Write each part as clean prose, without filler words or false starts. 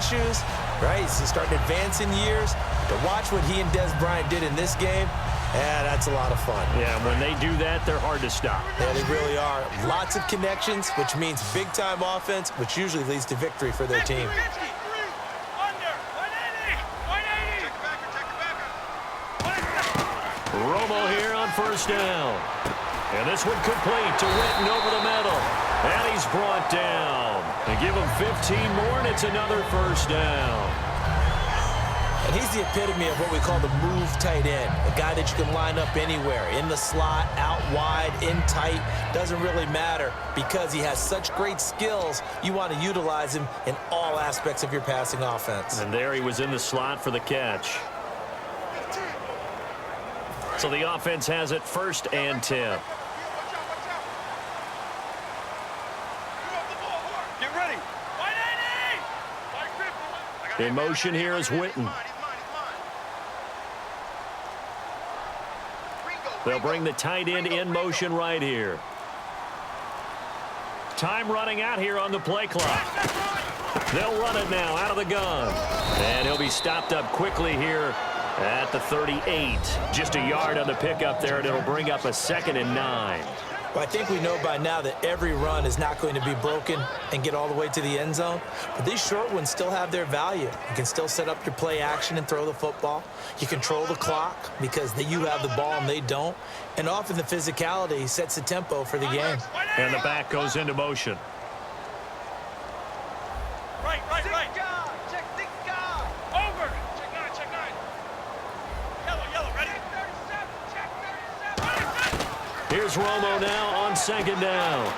issues, right? He's starting to advance in years. To watch what he and Des Bryant did in this game, yeah, that's a lot of fun. Yeah, when they do that, they're hard to stop. Yeah, they really are. Lots of connections, which means big-time offense, which usually leads to victory for their team. Romo here on first down. And this one complete to Witten over the middle. And he's brought down. They give him 15 more, and it's another first down. And he's the epitome of what we call the move tight end, a guy that you can line up anywhere, in the slot, out wide, in tight, doesn't really matter because he has such great skills. You want to utilize him in all aspects of your passing offense. And there he was in the slot for the catch. So the offense has it 1st and 10. In motion here is Witten. They'll bring the tight end in motion right here. Time running out here on the play clock. They'll run it now out of the gun. And he'll be stopped up quickly here at the 38. Just a yard on the pickup there, and it'll bring up a 2nd and 9. Well, I think we know by now that every run is not going to be broken and get all the way to the end zone. But these short ones still have their value. You can still set up your play action and throw the football. You control the clock because you have the ball and they don't. And often the physicality sets the tempo for the game. And the back goes into motion. Right. Check 6 guard. Over. Check 9. Yellow, ready? 37. Check 37. Here's Romo now on 2nd down.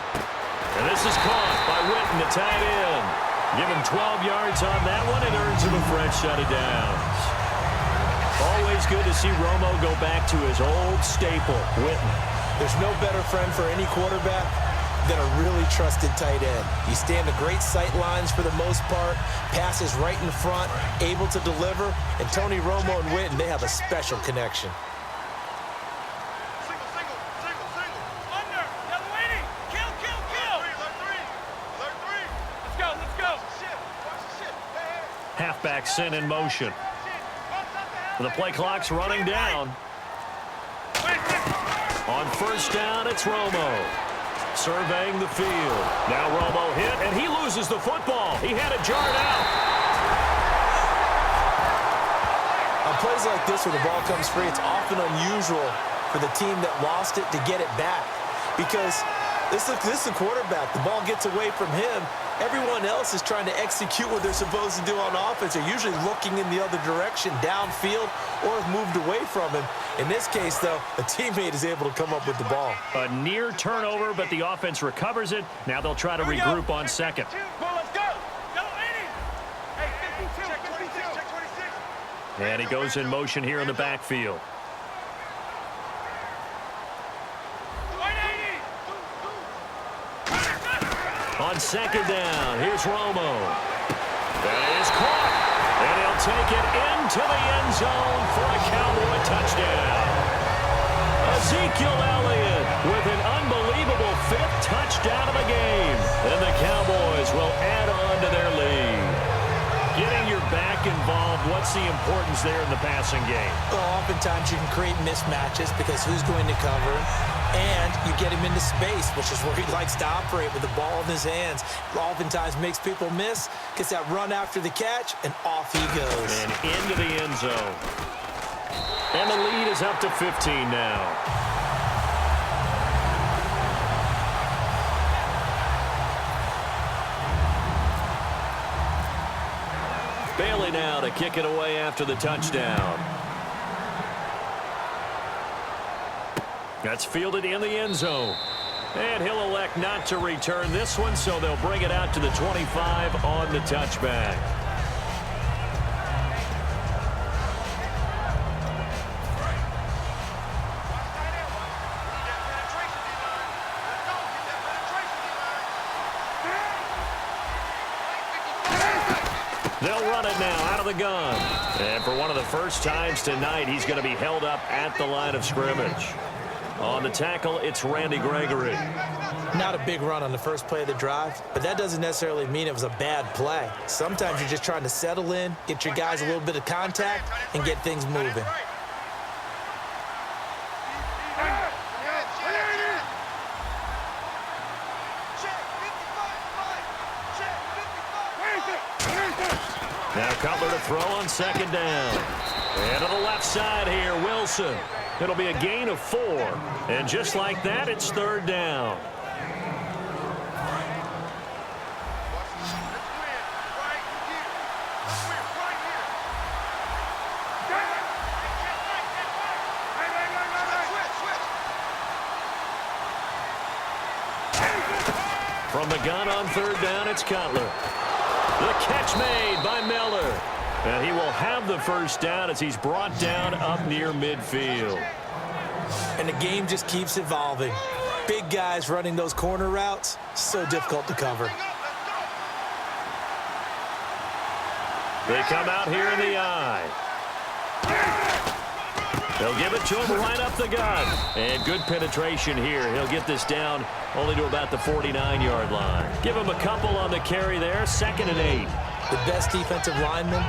And this is caught by Witten, the tight end. Give him 12 yards on that one and earns him a fresh set of downs. Always good to see Romo go back to his old staple, Witten. There's no better friend for any quarterback than a really trusted tight end. You stand to great sight lines for the most part, passes right in front, able to deliver, and Tony Romo and Witten, they have a special connection. Halfback sent in motion. The play clock's running down. On 1st down, it's Romo. Surveying the field. Now Romo hit, and he loses the football. He had it jarred out. On plays like this where the ball comes free, it's often unusual for the team that lost it to get it back. Because this is the quarterback. The ball gets away from him. Everyone else is trying to execute what they're supposed to do on offense. They're usually looking in the other direction, downfield, or have moved away from him. In this case, though, a teammate is able to come up with the ball. A near turnover, but the offense recovers it. Now they'll try to regroup on 2nd. And he goes in motion here in the backfield. On 2nd down, here's Romo. That is caught. And he'll take it into the end zone for a Cowboy touchdown. Ezekiel Elliott with an unbelievable 5th touchdown of the game. And the Cowboys will add on to their lead. Getting your back involved, what's the importance there in the passing game? Well, oftentimes you can create mismatches because who's going to cover him? And you get him into space, which is where he likes to operate with the ball in his hands. Oftentimes makes people miss, gets that run after the catch, and off he goes. And into the end zone. And the lead is up to 15 now. Bailey now to kick it away after the touchdown. That's fielded in the end zone. And he'll elect not to return this one, so they'll bring it out to the 25 on the touchback. They'll run it now out of the gun. And for one of the first times tonight, he's going to be held up at the line of scrimmage. On the tackle, it's Randy Gregory. Not a big run on the first play of the drive, but that doesn't necessarily mean it was a bad play. Sometimes you're just trying to settle in, get your guys a little bit of contact, and get things moving. Now Cutler to throw on second down. And to the left side here, Wilson. It'll be a gain of 4. And just like that, it's third down. From the gun on third down, it's Cutler. The catch made by Miller. And he will have the first down as he's brought down up near midfield. And the game just keeps evolving. Big guys running those corner routes, so difficult to cover. They come out here in the eye. They'll give it to him right up the gut. And good penetration here. He'll get this down only to about the 49-yard line. Give him a couple on the carry there. 2nd and 8. The best defensive linemen,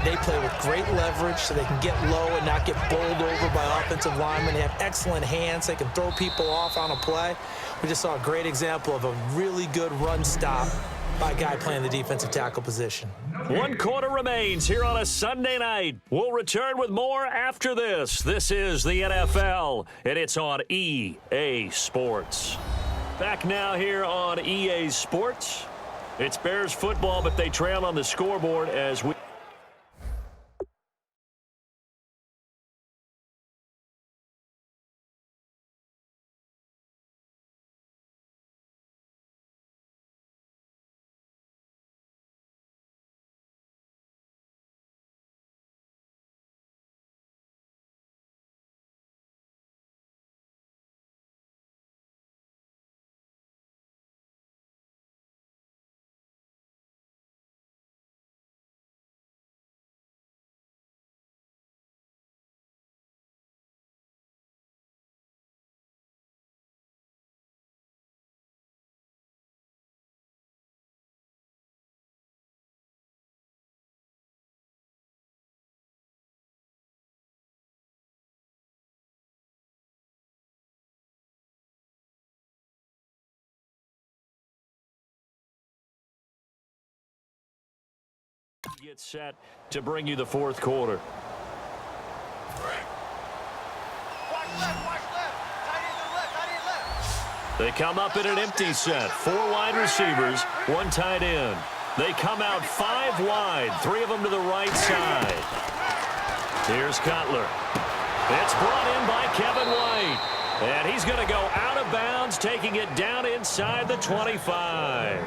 they play with great leverage so they can get low and not get bowled over by offensive linemen. They have excellent hands. They can throw people off on a play. We just saw a great example of a really good run stop by a guy playing the defensive tackle position. 1 quarter remains here on a Sunday night. We'll return with more after this. This is the NFL, and it's on EA Sports. Back now here on EA Sports. It's Bears football, but they trail on the scoreboard as we... Get set to bring you the 4th quarter. They come up in an empty set. 4 wide receivers, 1 tight end. They come out 5 wide, 3 of them to the right side. Here's Cutler. It's brought in by Kevin White. And he's going to go out of bounds, taking it down inside the 25.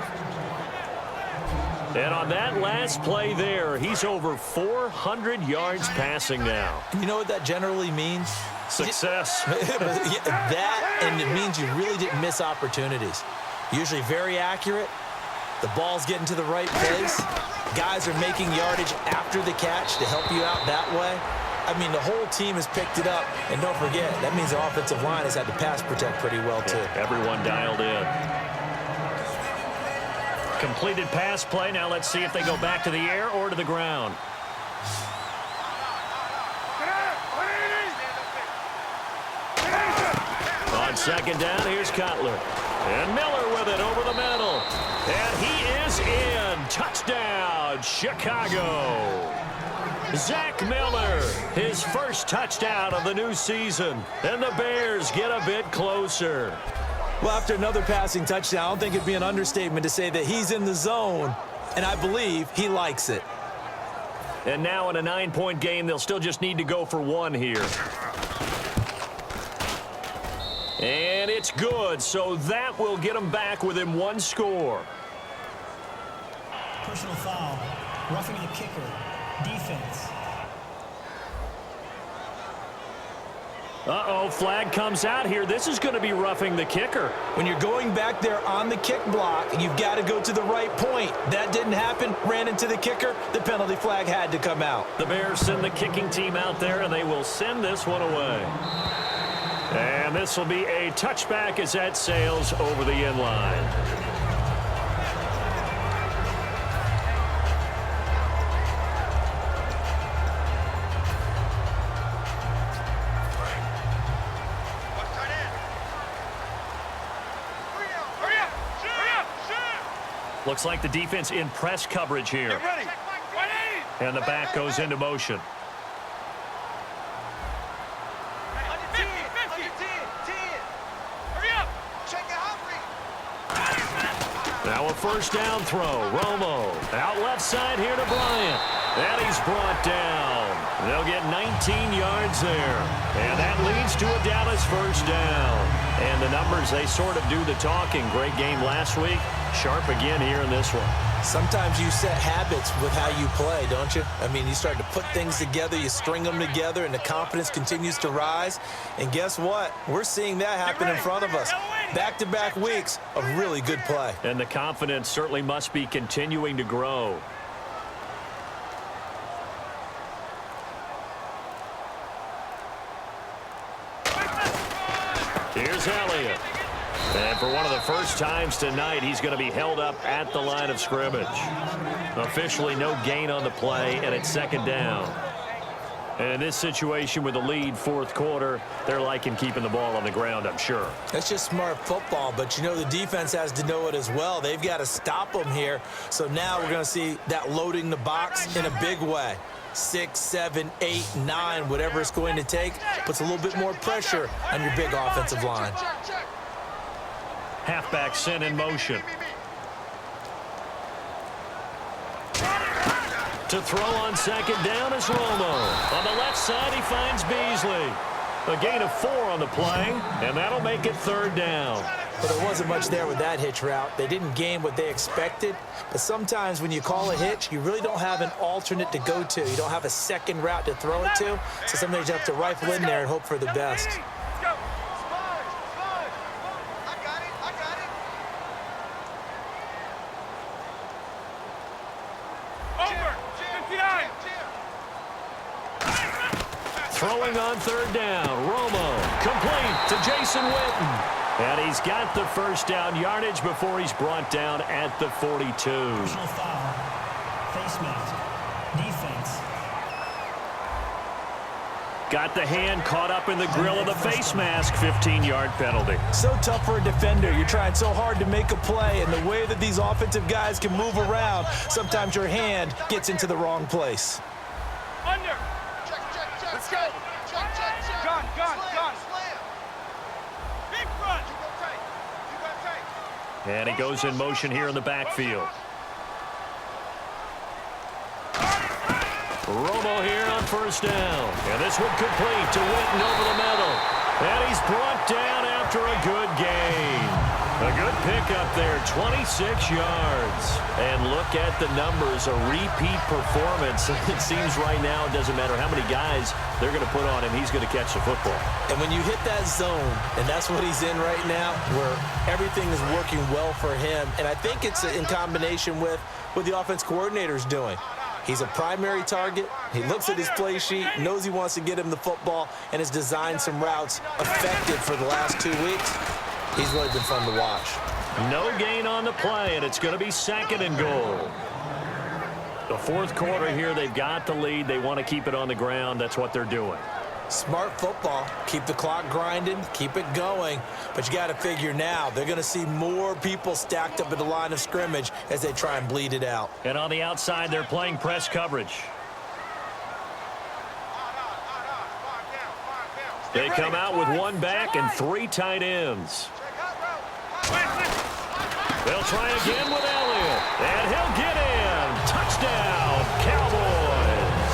And on that last play there, he's over 400 yards passing now. You know what that generally means? Success. That, and it means you really didn't miss opportunities. Usually very accurate. The ball's getting to the right place. Guys are making yardage after the catch to help you out that way. I mean, the whole team has picked it up. And don't forget, that means the offensive line has had to pass protect pretty well, too. Everyone dialed in. Completed pass play. Now let's see if they go back to the air or to the ground. On second down, here's Cutler. And Miller with it over the middle. And he is in. Touchdown, Chicago. Zach Miller, his first touchdown of the new season. And the Bears get a bit closer. Well, after another passing touchdown, I don't think it'd be an understatement to say that he's in the zone, and I believe he likes it. And now in a 9-point game, they'll still just need to go for 1 here. And it's good, so that will get them back within 1 score. Personal foul, roughing the kicker, defense. Uh-oh, flag comes out here. This is going to be roughing the kicker. When you're going back there on the kick block, you've got to go to the right point. That didn't happen. Ran into the kicker. The penalty flag had to come out. The Bears send the kicking team out there, and they will send this one away. And this will be a touchback as that sails over the end line. Looks like the defense in press coverage here. Get ready. And the back goes into motion. Now a first down throw. Romo out left side here to Bryant. And he's brought down. They'll get 19 yards there. And that leads to a Dallas first down. And the numbers, they sort of do the talking. Great game last week. Sharp again here in this one. Sometimes you set habits with how you play, don't you? I mean, you start to put things together, you string them together, and the confidence continues to rise. And guess what? We're seeing that happen in front of us. Back-to-back weeks of really good play. And the confidence certainly must be continuing to grow. Here's Elliott. And for one of the first times tonight, he's going to be held up at the line of scrimmage. Officially no gain on the play, and it's second down. And in this situation with the lead fourth quarter, they're liking keeping the ball on the ground, I'm sure. That's just smart football, but you know the defense has to know it as well. They've got to stop them here. So now we're going to see that loading the box in a big way. 6, 7, 8, 9, whatever it's going to take, puts a little bit more pressure on your big offensive line. Halfback sent in motion. To throw on second down is Romo. On the left side, he finds Beasley. A gain of 4 on the play, and that'll make it third down. But there wasn't much there with that hitch route. They didn't gain what they expected. But sometimes when you call a hitch, you really don't have an alternate to go to. You don't have a second route to throw it to. So sometimes you have to rifle in there and hope for the best. Throwing on third down, Romo, complete to Jason Witten. And he's got the first down yardage before he's brought down at the 42. Personal foul. Face mask. Defense. Got the hand caught up in the grill of the face mask, 15-yard penalty. So tough for a defender. You're trying so hard to make a play, and the way that these offensive guys can move around, sometimes your hand gets into the wrong place. Under. Let's go. Gun. Big front. And he goes in motion here in the backfield. Romo here on first down. And this one complete to Witten over the middle. And he's brought down after a good gain. A good pickup there, 26 yards. And look at the numbers, a repeat performance. It seems right now it doesn't matter how many guys they're going to put on him, he's going to catch the football. And when you hit that zone, and that's what he's in right now, where everything is working well for him, and I think it's in combination with what the offense coordinator is doing. He's a primary target. He looks at his play sheet, knows he wants to get him the football, and has designed some routes effective for the last 2 weeks. He's really been fun to watch. No gain on the play, and it's going to be second and goal. The fourth quarter here, they've got the lead. They want to keep it on the ground. That's what they're doing. Smart football. Keep the clock grinding. Keep it going. But you got to figure now, they're going to see more people stacked up at the line of scrimmage as they try and bleed it out. And on the outside, they're playing press coverage. They come out with 1 back and 3 tight ends. They'll try again with Elliott. And he'll get in. Touchdown, Cowboys.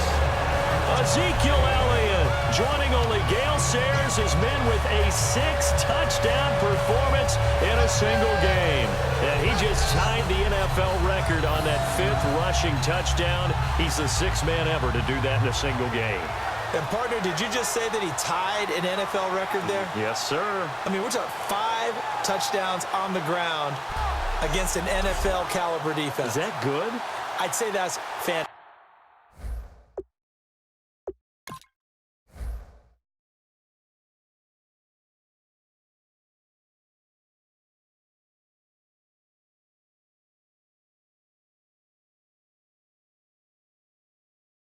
Ezekiel Elliott joining only Gale Sayers' men with a 6-touchdown performance in a single game. And he just tied the NFL record on that 5th rushing touchdown. He's the 6th man ever to do that in a single game. And, partner, did you just say that he tied an NFL record there? Yes, sir. I mean, we're talking 5 touchdowns on the ground against an NFL caliber defense. Is that good? I'd say that's fantastic.